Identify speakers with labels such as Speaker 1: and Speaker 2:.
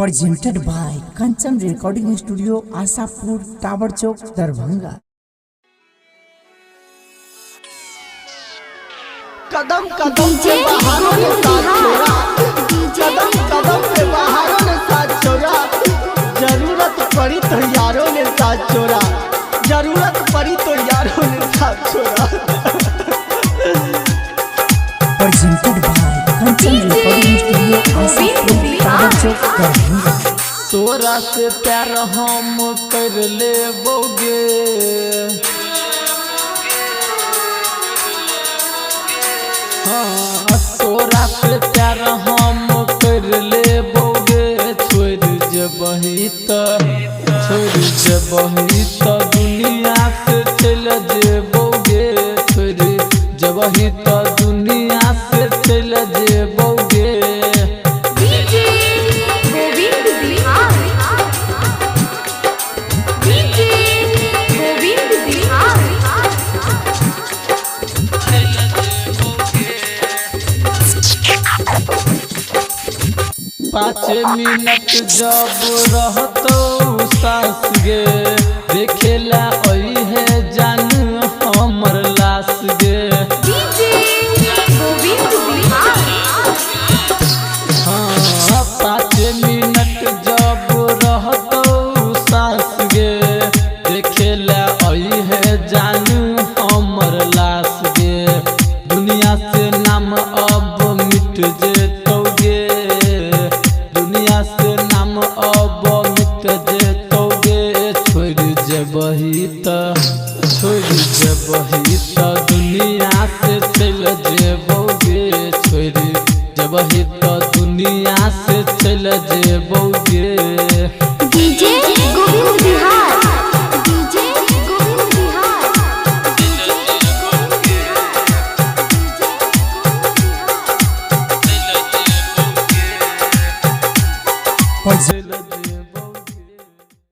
Speaker 1: presented by Kanchan Recording Studio, Asapur, Tower Chowk, Darbhanga.
Speaker 2: कदम कदम पे बहारों ने साथ छोड़ा, कदम कदम पे बहारों ने साथ छोड़ा, जरूरत पड़ी तो यारों ने साथ छोड़ा, जरूरत पड़ी तो यारों ने साथ छोड़ा।
Speaker 1: Presented by Kanchan Recording Studio, Asapur, Tower Chowk, Darbhanga.
Speaker 2: तोरा से प्यार हम कर ले बोगे, हाँ तोरा से प्यार हम कर ले बोगे, छोड़ जबही तो दुनिया से चल जेबोगे, छोड़ जबही तो दुनिया से चल जेबोगे। पाँच मिनट जब रहतो सास गे, देखेला ओई है जान हमर लाश गे, हाँ 5 मिनट जब रहतो सास गे, देखेला ओई है जान हमर लाश गे। दुनिया से नाम अब मिट जेतोगे, दुनिया से नाम अब मिट जेतोगे, छोड़ जबही तो दुनिया से चल जेबोगे, छोड़ जबही तो दुनिया से चल जेबोगे।
Speaker 3: DJ Govind Bihar, DJ Govind Bihar,
Speaker 1: Presented